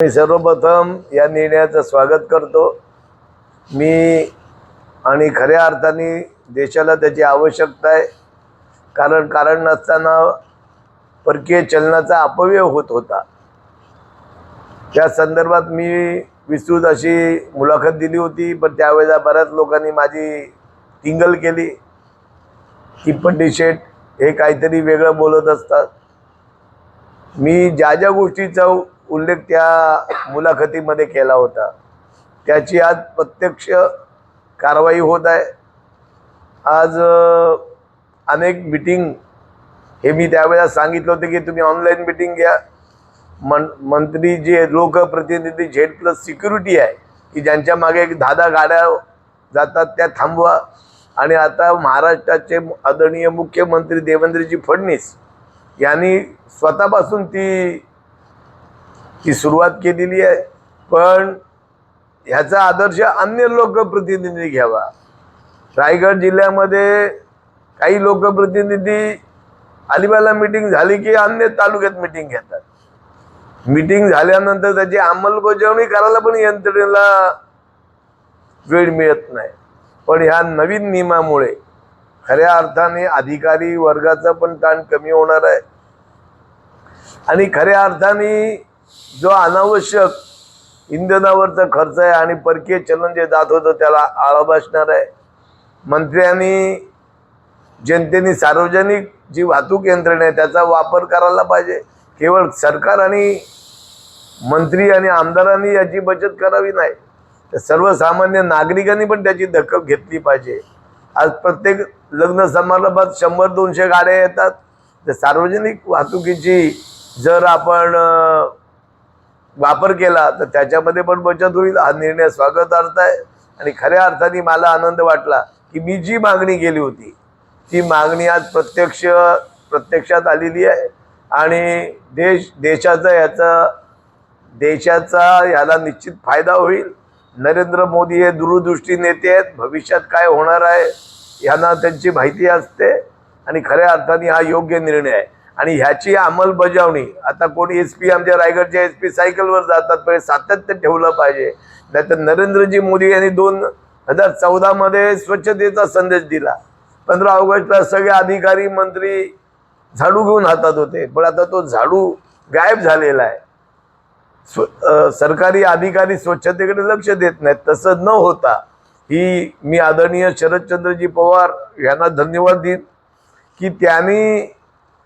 मी सर्वप्रथम या निर्णयाचं स्वागत करतो। मी आणि खऱ्या अर्थाने देशाला त्याची आवश्यकता आहे, कारण नसताना परकीय चलनाचा अपव्यय होत होता। त्या संदर्भात मी विस्तृत अशी मुलाखत दिली होती, पण त्यावेळेला बऱ्याच लोकांनी माझी टिंगल केली की पंडित शेठ हे काहीतरी वेगळं बोलत असतात। मी ज्या गोष्टीचा उल्लेख त्या मुलाखतीमध्ये केला होता त्याची आज प्रत्यक्ष कारवाई होत आहे। आज अनेक मीटिंग हे मी त्यावेळेला सांगितलं होतं की तुम्ही ऑनलाईन मीटिंग घ्या। मंत्री जे लोकप्रतिनिधी Z+ सिक्युरिटी आहे की ज्यांच्या मागे 10 गाड्या जातात त्या थांबवा। आणि आता महाराष्ट्राचे आदरणीय मुख्यमंत्री देवेंद्रजी फडणवीस यांनी स्वतःपासून ती सुरुवात केलेली आहे, पण ह्याचा आदर्श अन्य लोकप्रतिनिधी घ्यावा। रायगड जिल्ह्यामध्ये काही लोकप्रतिनिधी अलिबागला मीटिंग झाली की अन्य तालुक्यात मीटिंग घेतात। मीटिंग झाल्यानंतर त्याची अंमलबजावणी करायला पण यंत्रणेला वेळ मिळत नाही। पण ह्या नवीन नियमामुळे खऱ्या अर्थाने अधिकारी वर्गाचा पण ताण कमी होणार आहे आणि खऱ्या अर्थाने जो अनावश्यक इंधनावरचा खर्च आहे आणि परकीय चलन जे जात होतं त्याला आळा बसणार आहे। मंत्र्यांनी जनतेने सार्वजनिक जी वाहतूक यंत्रणा आहे त्याचा वापर करायला पाहिजे। केवळ सरकार आणि मंत्री आणि आमदारांनी याची बचत करावी नाही, तर सर्वसामान्य नागरिकांनी पण त्याची दखल घेतली पाहिजे। आज प्रत्येक लग्न समारंभात 100-200 गाड्या येतात, तर सार्वजनिक वाहतुकीची जर आपण वापर केला तर त्याच्यामध्ये पण बचत होईल। हा निर्णय स्वागतार्थ आहे आणि खऱ्या अर्थाने मला आनंद वाटला की मी जी मागणी केली होती ती मागणी आज प्रत्यक्षात आलेली आहे आणि देशाचा याला निश्चित फायदा होईल। नरेंद्र मोदी हे दूरदृष्टी नेते आहेत, भविष्यात काय होणार आहे यांना त्यांची माहिती असते आणि खऱ्या अर्थाने हा योग्य निर्णय आहे। आणि ह्याची अंमलबजावणी आता कोणी SP आमच्या रायगडच्या SP सायकलवर जातात, पण सातत्य ठेवलं पाहिजे। नाहीतर नरेंद्रजी मोदी यांनी 2014 मध्ये स्वच्छतेचा संदेश दिला। 15 ऑगस्टला सगळे अधिकारी मंत्री झाडू घेऊन हातात होते, पण आता तो झाडू गायब झालेला आहे। सरकारी अधिकारी स्वच्छतेकडे लक्ष देत नाहीत। तसं न होता ही मी आदरणीय शरदचंद्रजी पवार यांना धन्यवाद देईन की त्यांनी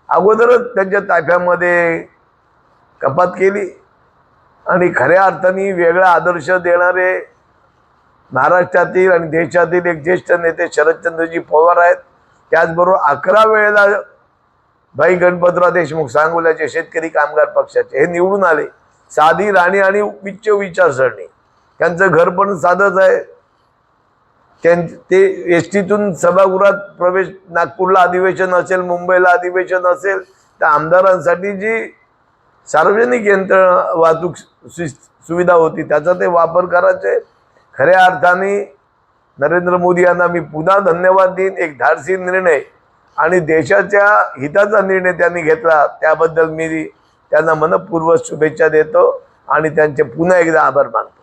अगोदरच त्यांच्या ताफ्यामध्ये कपात केली आणि खऱ्या अर्थाने वेगळा आदर्श देणारे महाराष्ट्रातील आणि देशातील एक ज्येष्ठ नेते शरदचंद्रजी पवार आहेत। त्याचबरोबर 11 वेळेला भाई गणपतराव देशमुख सांगोल्याचे शेतकरी कामगार पक्षाचे हे निवडून आले। साधी राणी आणि उच्च विचारसरणी, त्यांचं घर पण साधंच आहे। ते STतून सभागृहात प्रवेश, नागपूरला अधिवेशन असेल, मुंबईला अधिवेशन असेल, तर आमदारांसाठी जी सार्वजनिक वाहतूक सुविधा होती त्याचा ते वापर करायचे। खऱ्या अर्थाने नरेंद्र मोदी यांना मी पुन्हा धन्यवाद देईन। एक धाडसी निर्णय आणि देशाच्या हिताचा निर्णय त्यांनी घेतला, त्याबद्दल मी त्यांना मनपूर्वक शुभेच्छा देतो आणि त्यांचे पुन्हा एकदा आभार मानतो।